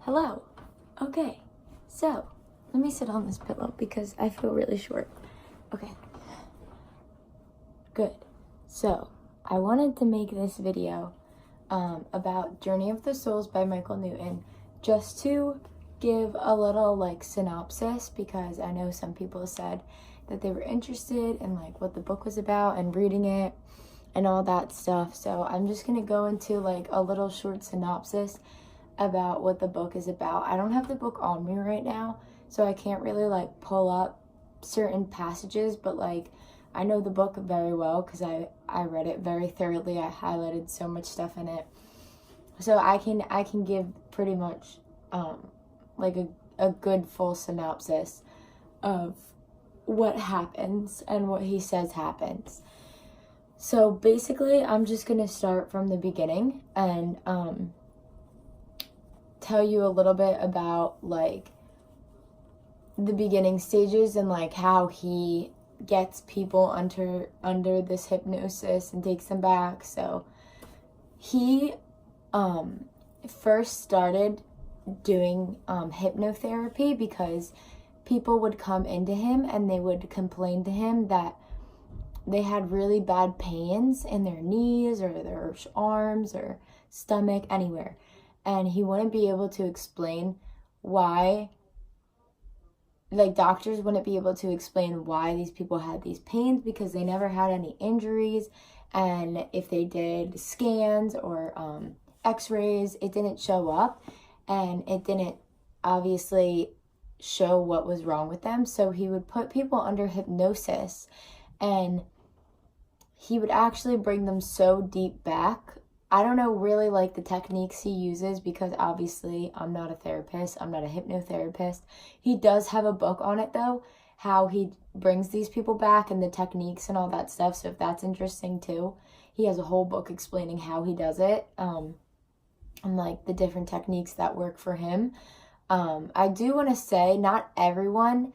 Hello. Okay, so let me sit on this pillow because I feel really short. Okay, good. So I wanted to make this video about Journey of the Souls by Michael Newton, just to give a little synopsis, because I know some people said that they were interested in what the book was about and reading it and all that stuff. So I'm just gonna go into a little short synopsis about what the book is about. I don't have the book on me right now, so I can't really pull up certain passages, but I know the book very well because I read it very thoroughly. I highlighted so much stuff in it, so I can give pretty much a good full synopsis of what happens and what he says happens. So basically, I'm just gonna start from the beginning and tell you a little bit about the beginning stages and how he gets people under this hypnosis and takes them back. So he first started doing hypnotherapy because people would come into him and they would complain to him that they had really bad pains in their knees or their arms or stomach, anywhere. And he wouldn't be able to explain why, doctors wouldn't be able to explain why these people had these pains because they never had any injuries. And if they did scans or x-rays, it didn't show up and it didn't obviously show what was wrong with them. So he would put people under hypnosis and he would actually bring them so deep back. I don't know really the techniques he uses because obviously I'm not a therapist. I'm not a hypnotherapist. He does have a book on it though, how he brings these people back and the techniques and all that stuff. So if that's interesting too, he has a whole book explaining how he does it and the different techniques that work for him. I do want to say not everyone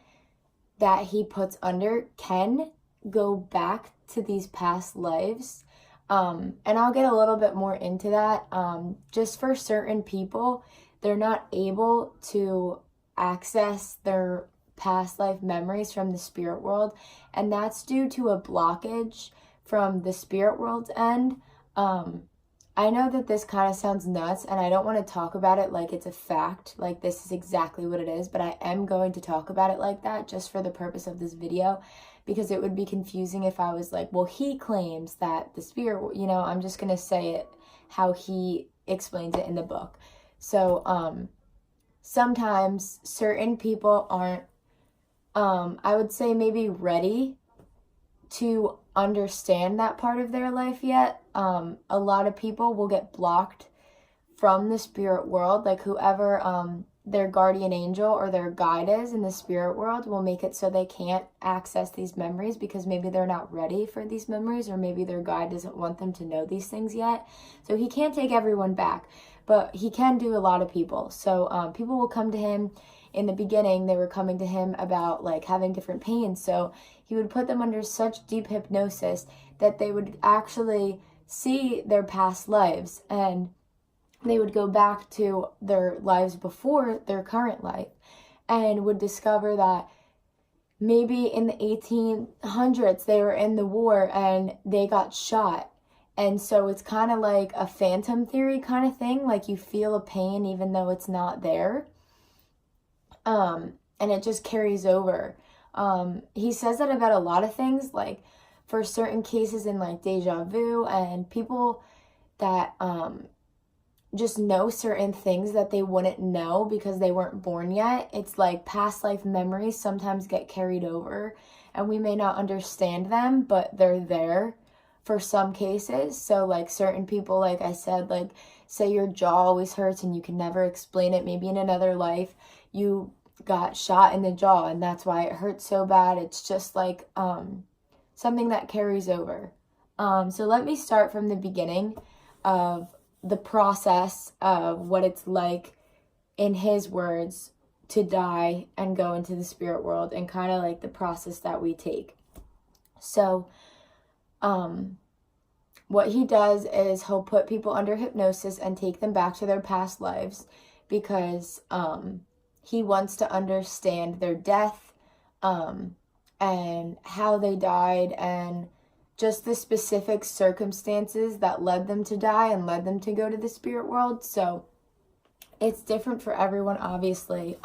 that he puts under can go back to these past lives. And I'll get a little bit more into that. Just for certain people, they're not able to access their past life memories from the spirit world, and that's due to a blockage from the spirit world's end. I know that this kind of sounds nuts, and I don't want to talk about it like it's a fact, this is exactly what it is, but I am going to talk about it like that just for the purpose of this video, because it would be confusing if I was well, he claims that the spirit, I'm just going to say it how he explains it in the book. So, sometimes certain people aren't, I would say maybe ready to understand that part of their life yet. A lot of people will get blocked from the spirit world, whoever, their guardian angel or their guide is in the spirit world will make it so they can't access these memories because maybe they're not ready for these memories, or maybe their guide doesn't want them to know these things yet. So he can't take everyone back, but he can do a lot of people. So people will come to him. In the beginning, they were coming to him about having different pains. So he would put them under such deep hypnosis that they would actually see their past lives, and they would go back to their lives before their current life and would discover that maybe in the 1800s they were in the war and they got shot. And so it's kind of like a phantom theory kind of thing, you feel a pain even though it's not there. And it just carries over. He says that about a lot of things, for certain cases in deja vu, and people that just know certain things that they wouldn't know because they weren't born yet. It's past life memories sometimes get carried over and we may not understand them, but they're there for some cases. So certain people, like I said, say your jaw always hurts and you can never explain it. Maybe in another life you got shot in the jaw and that's why it hurts so bad. It's just something that carries over. So let me start from the beginning of the process of what it's like, in his words, to die and go into the spirit world, and kind of the process that we take. So what he does is he'll put people under hypnosis and take them back to their past lives, because he wants to understand their death, and how they died, and just the specific circumstances that led them to die and led them to go to the spirit world. So it's different for everyone, obviously,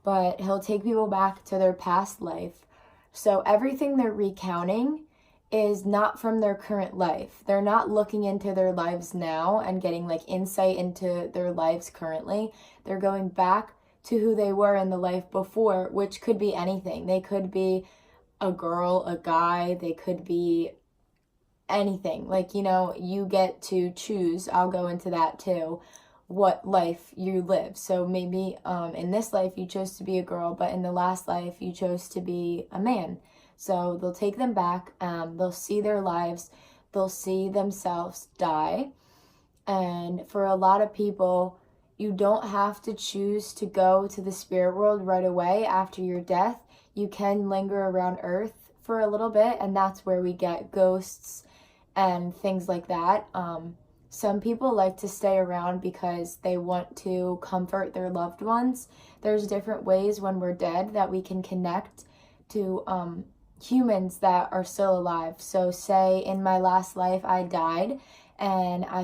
but he'll take people back to their past life. So everything they're recounting is not from their current life. They're not looking into their lives now and getting like insight into their lives currently. They're going back to who they were in the life before, which could be anything. They could be a girl, a guy, they could be anything. Like, you know, you get to choose, I'll go into that too, what life you live. So maybe in this life you chose to be a girl, but in the last life you chose to be a man. So they'll take them back, they'll see their lives, they'll see themselves die. And for a lot of people, you don't have to choose to go to the spirit world right away after your death. You can linger around Earth for a little bit, and that's where we get ghosts and things like that. Some people like to stay around because they want to comfort their loved ones. There's different ways when we're dead that we can connect to humans that are still alive. So say in my last life I died, and I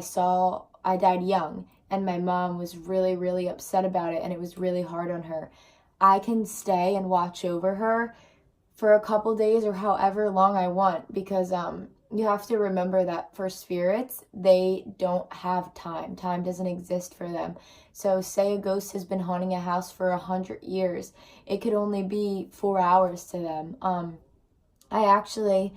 died young, and my mom was really, really upset about it, and it was really hard on her. I can stay and watch over her for a couple days or however long I want, because you have to remember that for spirits, they don't have time. Time doesn't exist for them. So say a ghost has been haunting a house for 100 years. It could only be 4 hours to them. I actually,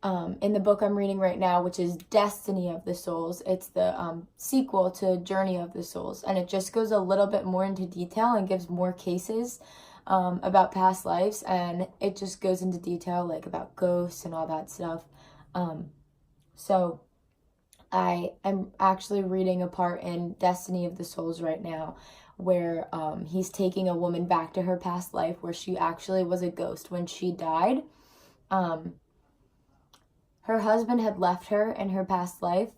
in the book I'm reading right now, which is Destiny of the Souls, it's the sequel to Journey of the Souls. And it just goes a little bit more into detail and gives more cases about past lives. And it just goes into detail like about ghosts and all that stuff. So I am actually reading a part in Destiny of the Souls right now where he's taking a woman back to her past life where she actually was a ghost when she died. Her husband had left her in her past life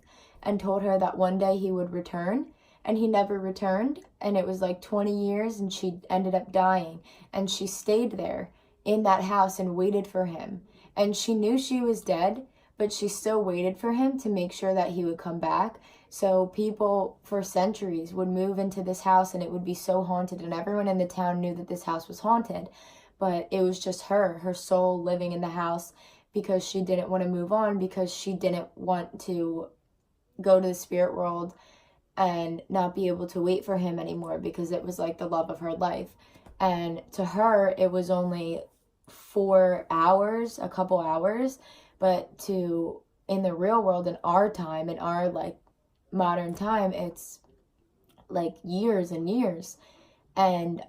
and told her that one day he would return, and he never returned, and it was like 20 years, and she ended up dying, and she stayed there in that house and waited for him, and she knew she was dead, but she still waited for him to make sure that he would come back. So people for centuries would move into this house, and it would be so haunted, and everyone in the town knew that this house was haunted, but it was just her soul living in the house, because she didn't want to move on, because she didn't want to go to the spirit world and not be able to wait for him anymore, because it was like the love of her life. And to her, it was only 4 hours, a couple hours, but to in the real world, in our time, in our like modern time, it's like years and years. And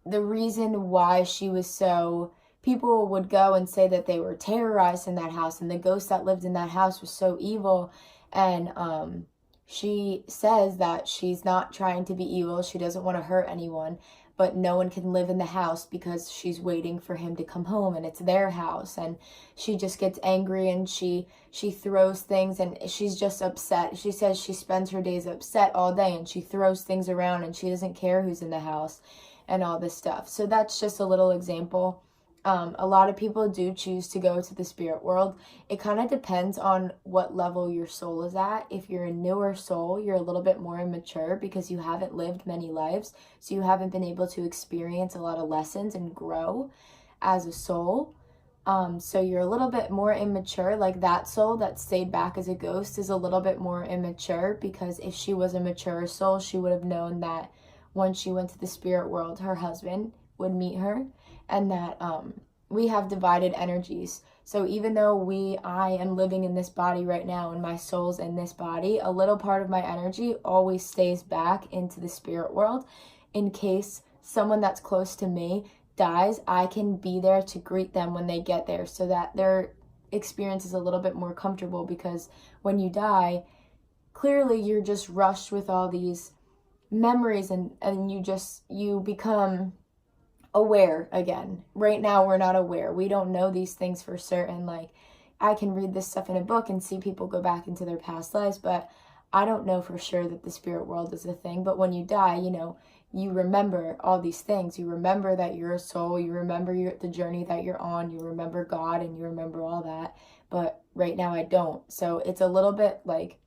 the reason why she was so, people would go and say that they were terrorized in that house, and the ghost that lived in that house was so evil. And she says that she's not trying to be evil. She doesn't want to hurt anyone, but no one can live in the house because she's waiting for him to come home, and it's their house. And she just gets angry, and she throws things, and she's just upset. She says she spends her days upset all day, and she throws things around, and she doesn't care who's in the house and all this stuff. So that's just a little example. A lot of people do choose to go to the spirit world. It kind of depends on what level your soul is at. If you're a newer soul, you're a little bit more immature because you haven't lived many lives. So you haven't been able to experience a lot of lessons and grow as a soul. So you're a little bit more immature. Like that soul that stayed back as a ghost is a little bit more immature, because if she was a mature soul, she would have known that once she went to the spirit world, her husband would meet her, and that we have divided energies. So even though I am living in this body right now, and my soul's in this body, a little part of my energy always stays back into the spirit world. In case someone that's close to me dies, I can be there to greet them when they get there, so that their experience is a little bit more comfortable, because when you die, clearly you're just rushed with all these memories, and you become aware again. Right now we're not aware. We don't know these things for certain. Like, I can read this stuff in a book and see people go back into their past lives, but I don't know for sure that the spirit world is a thing, but when you die, you remember all these things. You remember that you're a soul. You remember the journey that you're on. You remember God, and you remember all that. But right now I don't. So it's a little bit like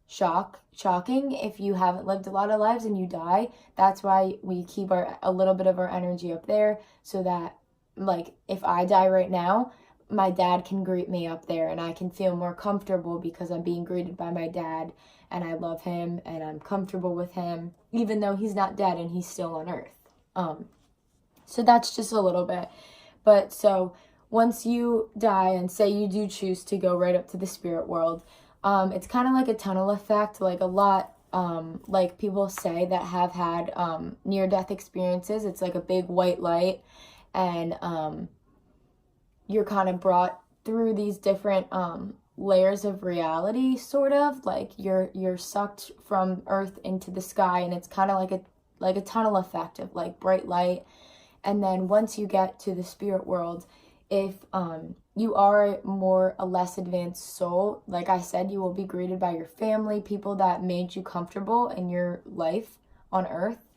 shocking if you haven't lived a lot of lives and you die. That's why we keep a little bit of our energy up there, so that like if I die right now, my dad can greet me up there and I can feel more comfortable because I'm being greeted by my dad and I love him and I'm comfortable with him, even though he's not dead and he's still on earth. So that's just a little bit. But so once you die and say you do choose to go right up to the spirit world, it's kind of like a tunnel effect, like a lot, like people say that have had near-death experiences. It's like a big white light, and you're kind of brought through these different layers of reality, sort of like you're sucked from earth into the sky, and it's kind of like a tunnel effect of like bright light. And then once you get to the spirit world, if you are a less advanced soul, like I said, you will be greeted by your family, people that made you comfortable in your life on earth.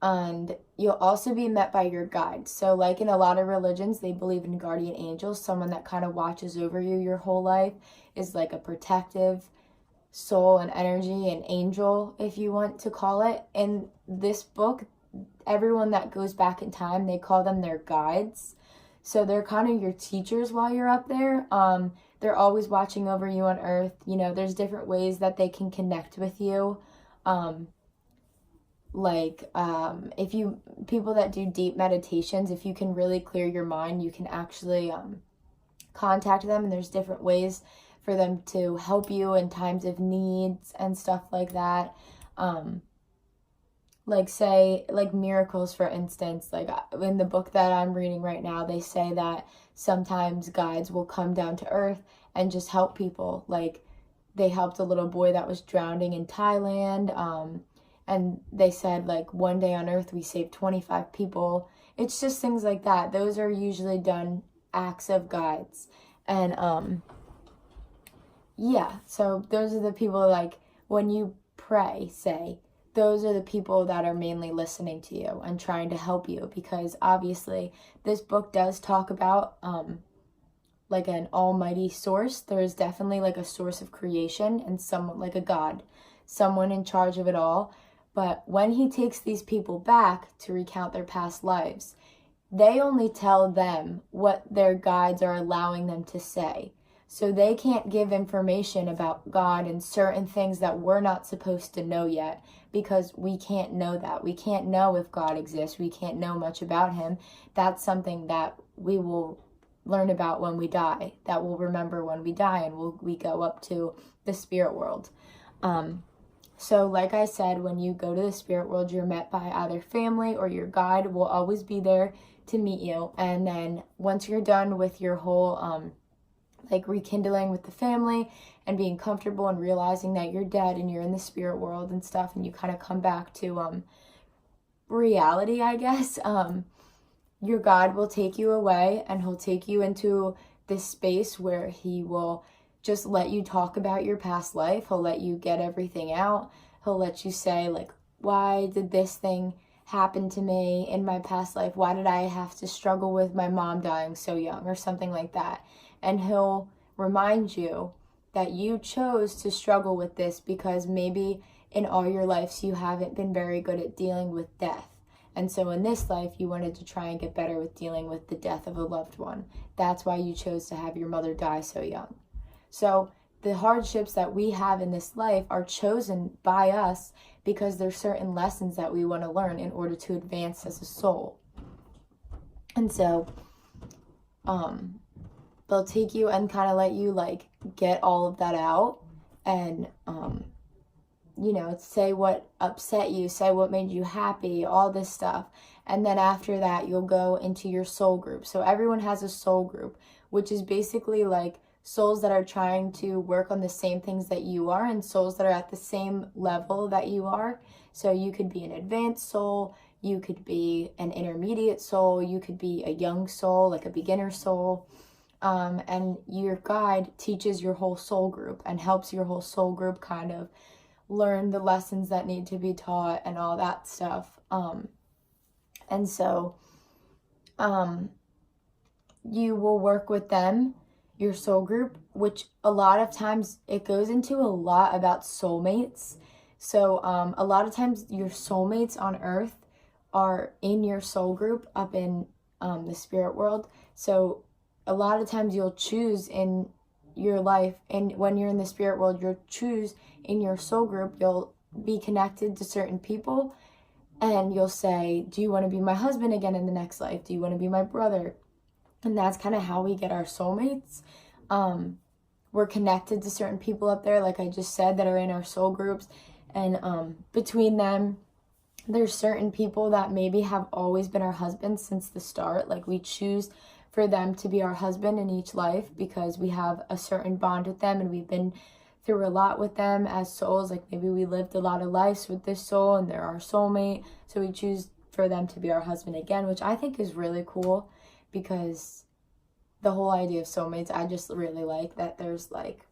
And you'll also be met by your guides. So like in a lot of religions, they believe in guardian angels. Someone that kind of watches over you your whole life is like a protective soul and energy, an angel, if you want to call it. In this book, everyone that goes back in time, they call them their guides. So they're kind of your teachers while you're up there. They're always watching over you on earth. There's different ways that they can connect with you. If you people that do deep meditations, if you can really clear your mind, you can actually contact them, and there's different ways for them to help you in times of needs and stuff like that. Like miracles, for instance, like in the book that I'm reading right now, they say that sometimes guides will come down to earth and just help people. Like they helped a little boy that was drowning in Thailand. And they said, like, one day on earth we saved 25 people. It's just things like that. Those are usually done acts of guides. And, yeah, so those are the people, like, when you pray, say, those are the people that are mainly listening to you and trying to help you. Because, obviously, this book does talk about, like, an almighty source. There is definitely, like, a source of creation and someone, like a God, someone in charge of it all. But when he takes these people back to recount their past lives, they only tell them what their guides are allowing them to say. So they can't give information about God and certain things that we're not supposed to know yet, because we can't know that. We can't know if God exists. We can't know much about him. That's something that we will learn about when we die, that we'll remember when we die, and we go up to the spirit world. So like I said, when you go to the spirit world, you're met by either family or your guide will always be there to meet you. And then once you're done with your whole, like rekindling with the family and being comfortable and realizing that you're dead and you're in the spirit world and stuff, and you kind of come back to, reality, I guess, your guide will take you away, and he'll take you into this space where he will just let you talk about your past life. He'll let you get everything out. He'll let you say, like, why did this thing happen to me in my past life? Why did I have to struggle with my mom dying so young, or something like that? And he'll remind you that you chose to struggle with this because maybe in all your lives you haven't been very good at dealing with death. And so in this life, you wanted to try and get better with dealing with the death of a loved one. That's why you chose to have your mother die so young. So the hardships that we have in this life are chosen by us because there's certain lessons that we want to learn in order to advance as a soul. And so they'll take you and kind of let you like get all of that out, and say what upset you, say what made you happy, all this stuff. And then after that, you'll go into your soul group. So everyone has a soul group, which is basically like souls that are trying to work on the same things that you are, and souls that are at the same level that you are. So you could be an advanced soul, you could be an intermediate soul, you could be a young soul, like a beginner soul. and your guide teaches your whole soul group and helps your whole soul group kind of learn the lessons that need to be taught and all that stuff. And so you will work with them, your soul group, which a lot of times it goes into a lot about soulmates. So a lot of times your soulmates on earth are in your soul group up in the spirit world. So a lot of times you'll choose in your life, and when you're in the spirit world, you'll choose in your soul group, you'll be connected to certain people, and you'll say, do you want to be my husband again in the next life? Do you want to be my brother? And that's kind of how we get our soulmates. We're connected to certain people up there, like I just said, that are in our soul groups. And between them, there's certain people that maybe have always been our husbands since the start. Like we choose for them to be our husband in each life because we have a certain bond with them and we've been through a lot with them as souls. Like maybe we lived a lot of lives with this soul and they're our soulmate. So we choose for them to be our husband again, which I think is really cool because the whole idea of soulmates, I just really like that there's like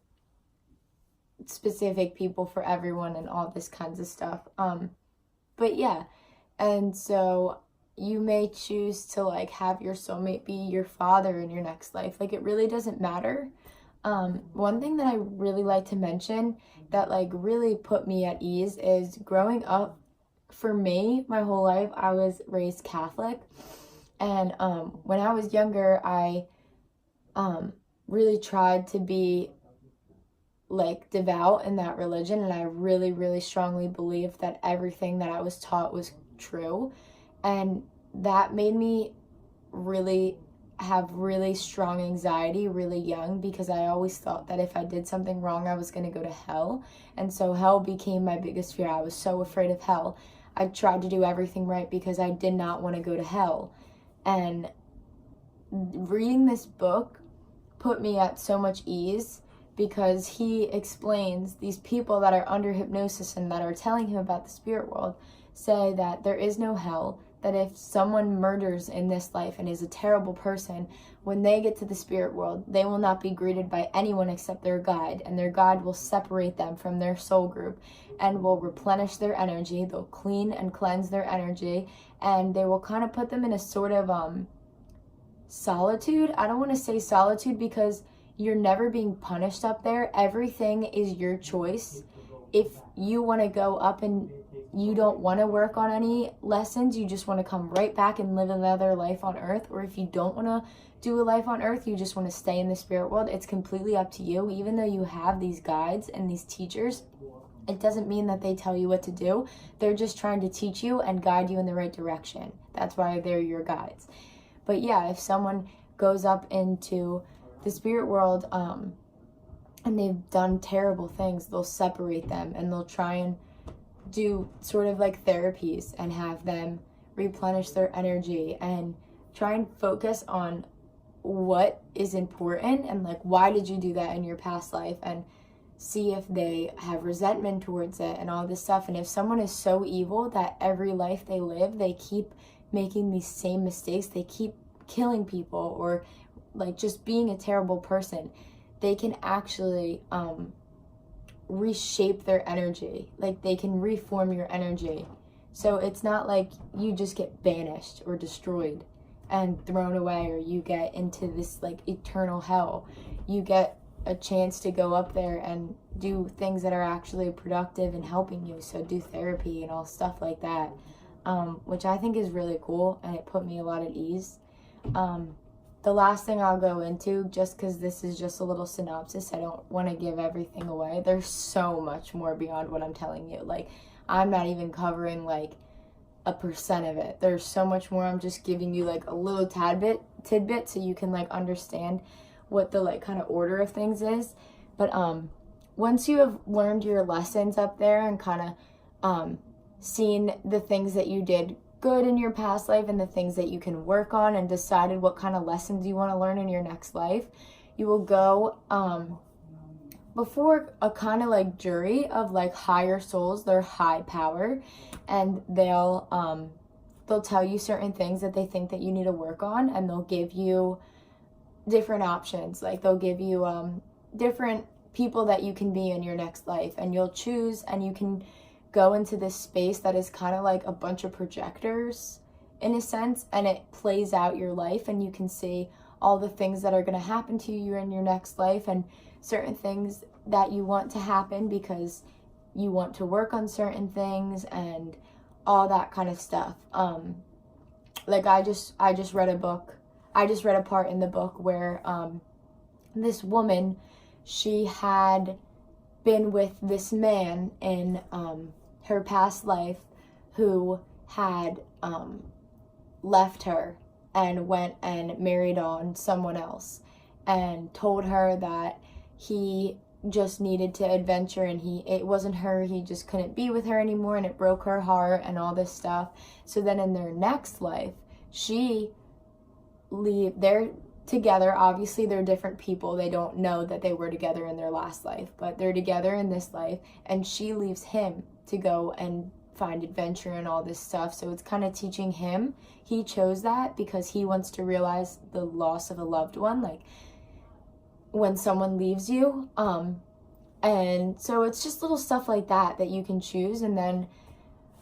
specific people for everyone and all this kinds of stuff. But yeah, and so you may choose to like have your soulmate be your father in your next life. Like it really doesn't matter. One thing that I really like to mention that like really put me at ease is growing up. For me, my whole life, I was raised Catholic. And when I was younger, I really tried to be like devout in that religion, and I really, really strongly believed that everything that I was taught was true. And that made me really have really strong anxiety really young because I always thought that if I did something wrong, I was going to go to hell. And so hell became my biggest fear. I was so afraid of hell. I tried to do everything right because I did not want to go to hell. And reading this book put me at so much ease because he explains these people that are under hypnosis and that are telling him about the spirit world say that there is no hell, that if someone murders in this life and is a terrible person, when they get to the spirit world, they will not be greeted by anyone except their guide, and their guide will separate them from their soul group and will replenish their energy. They'll clean and cleanse their energy, and they will kind of put them in a sort of solitude. I don't want to say solitude because you're never being punished up there. Everything is your choice. If you want to go up and you don't want to work on any lessons, you just want to come right back and live another life on earth, or if you don't want to do a life on earth, you just want to stay in the spirit world, it's completely up to you. Even though you have these guides and these teachers, it doesn't mean that they tell you what to do. They're just trying to teach you and guide you in the right direction. That's why they're your guides. But yeah, if someone goes up into the spirit world and they've done terrible things, they'll separate them and they'll try and do sort of like therapies and have them replenish their energy and try and focus on what is important and like why did you do that in your past life, and see if they have resentment towards it and all this stuff. And if someone is so evil that every life they live they keep making these same mistakes, they keep killing people or like just being a terrible person, they can actually reshape their energy. Like they can reform your energy. So it's not like you just get banished or destroyed and thrown away, or you get into this like eternal hell. You get a chance to go up there and do things that are actually productive and helping you. So do therapy and all stuff like that, which I think is really cool, and it put me a lot at ease. The last thing I'll go into, just because this is just a little synopsis, I don't want to give everything away. There's so much more beyond what I'm telling you. Like, I'm not even covering, like, 1% of it. There's so much more. I'm just giving you, like, a little tidbit so you can, like, understand what the, like, kind of order of things is. But, once you have learned your lessons up there and kind of, seen the things that you did good in your past life and the things that you can work on, and decided what kind of lessons you want to learn in your next life, you will go before a kind of like jury of like higher souls. They're high power, and they'll tell you certain things that they think that you need to work on, and they'll give you different options. Like they'll give you different people that you can be in your next life, and you'll choose, and you can go into this space that is kind of like a bunch of projectors in a sense, and it plays out your life, and you can see all the things that are going to happen to you in your next life, and certain things that you want to happen because you want to work on certain things and all that kind of stuff. Like I just read a book. I just read a part in the book where this woman, she had been with this man in her past life who had left her and went and married on someone else, and told her that he just needed to adventure, and it wasn't her, he just couldn't be with her anymore, and it broke her heart and all this stuff. So then in their next life, they're together. Obviously they're different people, they don't know that they were together in their last life, but they're together in this life, and she leaves him to go and find adventure and all this stuff. So it's kind of teaching him, he chose that because he wants to realize the loss of a loved one, like when someone leaves you. And so it's just little stuff like that that you can choose. And then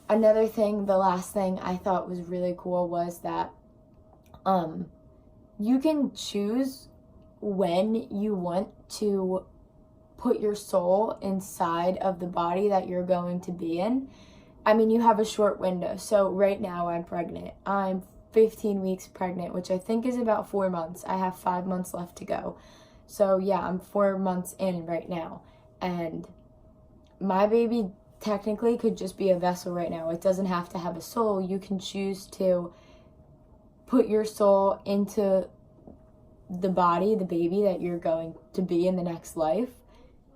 another thing, the last thing I thought was really cool was that you can choose when you want to put your soul inside of the body that you're going to be in. I mean, you have a short window. So right now I'm pregnant. I'm 15 weeks pregnant, which I think is about 4 months. I have 5 months left to go. So yeah, I'm 4 months in right now. And my baby technically could just be a vessel right now. It doesn't have to have a soul. You can choose to put your soul into the body, the baby that you're going to be in the next life,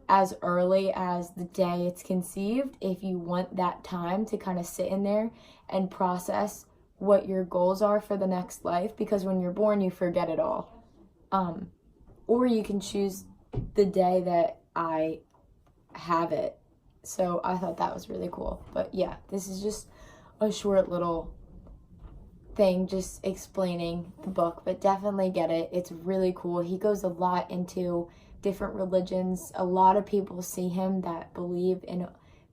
as early as the day it's conceived, if you want that time to kind of sit in there and process what your goals are for the next life, because when you're born you forget it all. Or you can choose the day that I have it. So I thought that was really cool. But yeah, this is just a short little thing just explaining the book, but definitely get it. It's really cool. He goes a lot into different religions. A lot of people see him that believe in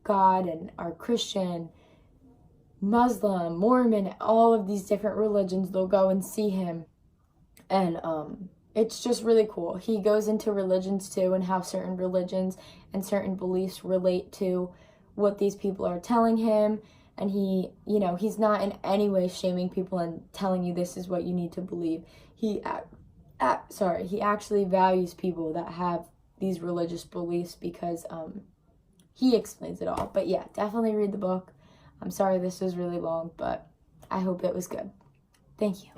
God and are Christian, Muslim, Mormon, all of these different religions. They'll go and see him, and it's just really cool. He goes into religions too, and how certain religions and certain beliefs relate to what these people are telling him. And he, he's not in any way shaming people and telling you this is what you need to believe. He actually values people that have these religious beliefs, because he explains it all. But yeah, definitely read the book. I'm sorry this was really long, but I hope it was good. Thank you.